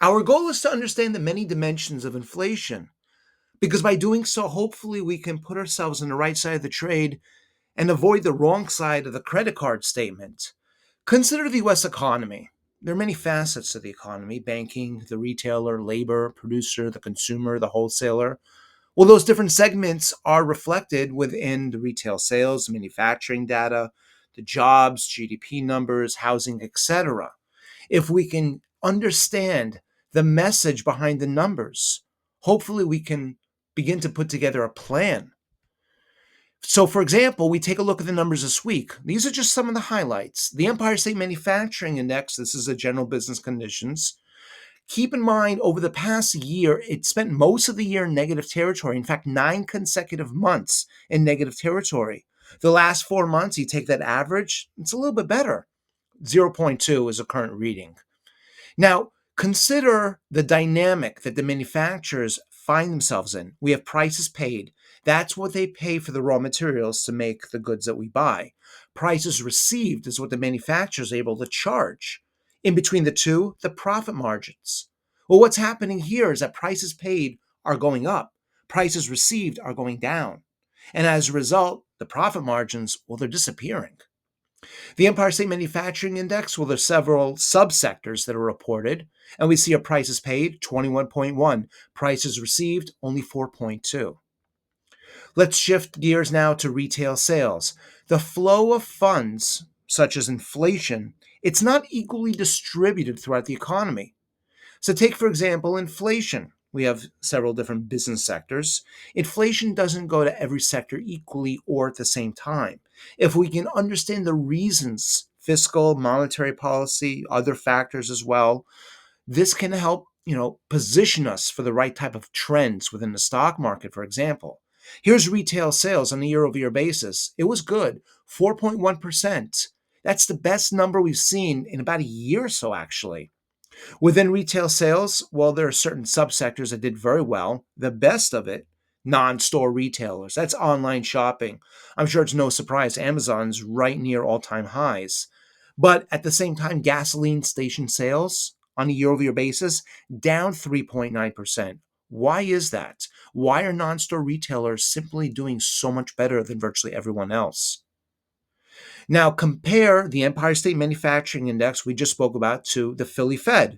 Our goal is to understand the many dimensions of inflation, because by doing so, hopefully we can put ourselves on the right side of the trade and avoid the wrong side of the credit card statement. Consider the US economy. There are many facets to the economy: banking, the retailer, labor, producer, the consumer, the wholesaler. Well, those different segments are reflected within the retail sales, manufacturing data, the jobs, GDP numbers, housing, etc. If we can understand the message behind the numbers, hopefully we can begin to put together a plan. So, for example, we take a look at the numbers this week. These are just some of the highlights. The Empire State Manufacturing Index, this is a general business conditions. Keep in mind, over the past year, it spent most of the year in negative territory. In fact, 9 consecutive months in negative territory. The last 4 months, you take that average, it's a little bit better. 0.2 is a current reading. Now, consider the dynamic that the manufacturers find themselves in. We have prices paid. That's what they pay for the raw materials to make the goods that we buy. Prices received is what the manufacturer is able to charge. In between the two, the profit margins. Well, what's happening here is that prices paid are going up, prices received are going down. And as a result, the profit margins, well, they're disappearing. The Empire State Manufacturing Index, well, there's several subsectors that are reported, and we see a prices paid 21.1, prices received only 4.2. Let's shift gears now to retail sales. The flow of funds, such as inflation, it's not equally distributed throughout the economy. So take, for example, inflation. We have several different business sectors. Inflation doesn't go to every sector equally or at the same time. If we can understand the reasons, fiscal, monetary policy, other factors as well, this can help, position us for the right type of trends within the stock market, for example. Here's retail sales on a year-over-year basis. It was good, 4.1%. That's the best number we've seen in about a year or so, actually. Within retail sales, well, there are certain subsectors that did very well. The best of it, non-store retailers. That's online shopping. I'm sure it's no surprise Amazon's right near all-time highs. But at the same time, gasoline station sales on a year-over-year basis, down 3.9%. Why is that? Why are non-store retailers simply doing so much better than virtually everyone else? Now, compare the Empire State Manufacturing Index we just spoke about to the Philly Fed.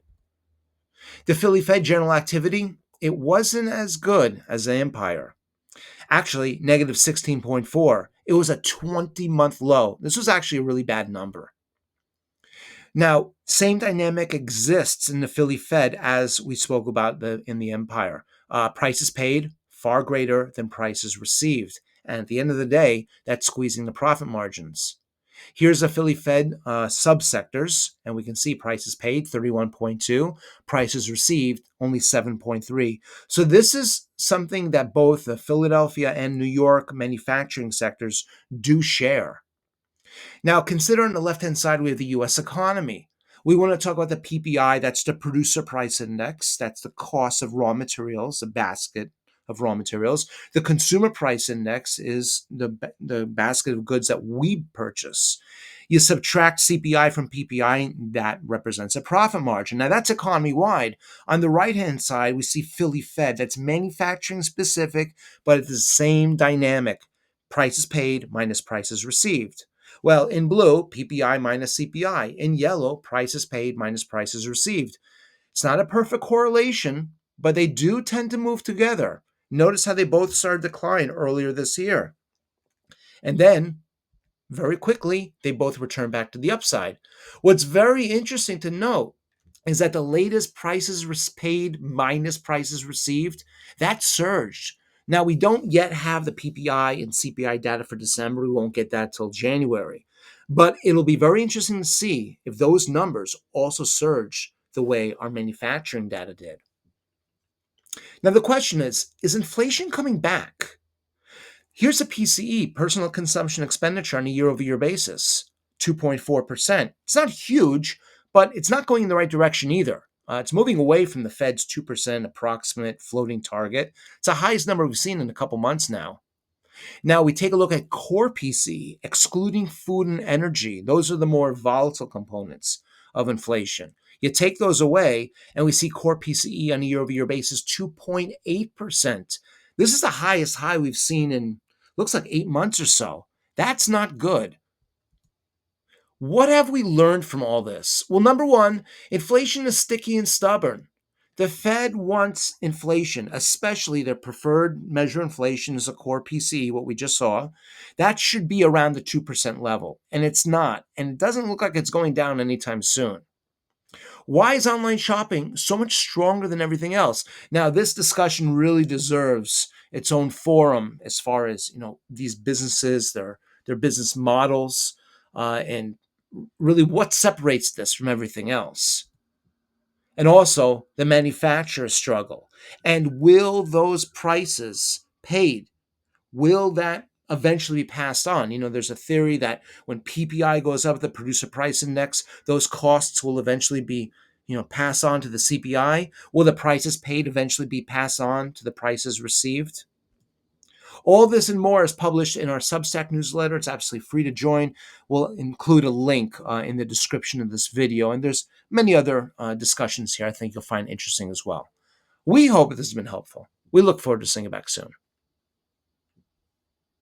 The Philly Fed general activity, it wasn't as good as the Empire. Actually, negative 16.4. It was a 20-month low. This was actually a really bad number. Now, same dynamic exists in the Philly Fed as we spoke about in the Empire. Prices paid far greater than prices received. And at the end of the day, that's squeezing the profit margins. Here's a Philly Fed subsectors, and we can see prices paid 31.2, prices received only 7.3. So this is something that both the Philadelphia and New York manufacturing sectors do share. Now, consider on the left-hand side, we have the U.S. economy. We want to talk about the PPI, that's the producer price index. That's the cost of raw materials, the basket of raw materials. The consumer price index is the basket of goods that we purchase. You subtract CPI from PPI, that represents a profit margin. Now, that's economy-wide. On the right-hand side, we see Philly Fed. That's manufacturing specific, but it's the same dynamic. Prices paid minus prices received. Well, in blue, PPI minus CPI. In yellow, prices paid minus prices received. It's not a perfect correlation, but they do tend to move together. Notice how they both started to decline earlier this year. And then, very quickly, they both return back to the upside. What's very interesting to note is that the latest prices paid minus prices received, that surged. Now, we don't yet have the PPI and CPI data for December. We won't get that till January. But it'll be very interesting to see if those numbers also surge the way our manufacturing data did. Now, the question is inflation coming back? Here's a PCE, personal consumption expenditure, on a year-over-year basis, 2.4%. It's not huge, but it's not going in the right direction either. It's moving away from the Fed's 2% approximate floating target. It's the highest number we've seen in a couple months now. Now, we take a look at core PCE, excluding food and energy. Those are the more volatile components of inflation. You take those away, and we see core PCE on a year-over-year basis 2.8%. This is the highest high we've seen in looks like 8 months or so. That's not good. What have we learned from all this? Well, number one, inflation is sticky and stubborn. The Fed wants inflation, especially their preferred measure of inflation is a core PCE, what we just saw. That should be around the 2% level, and it's not. And it doesn't look like it's going down anytime soon. Why is online shopping so much stronger than everything else? Now, this discussion really deserves its own forum as far as these businesses, their business models, and really what separates this from everything else. And also the manufacturer struggle. And will those prices paid, will that eventually be passed on? There's a theory that when PPI goes up, the producer price index, those costs will eventually be, passed on to the CPI. Will the prices paid eventually be passed on to the prices received? All this and more is published in our Substack newsletter. It's absolutely free to join. We'll include a link in the description of this video. And there's many other discussions here I think you'll find interesting as well. We hope this has been helpful. We look forward to seeing you back soon.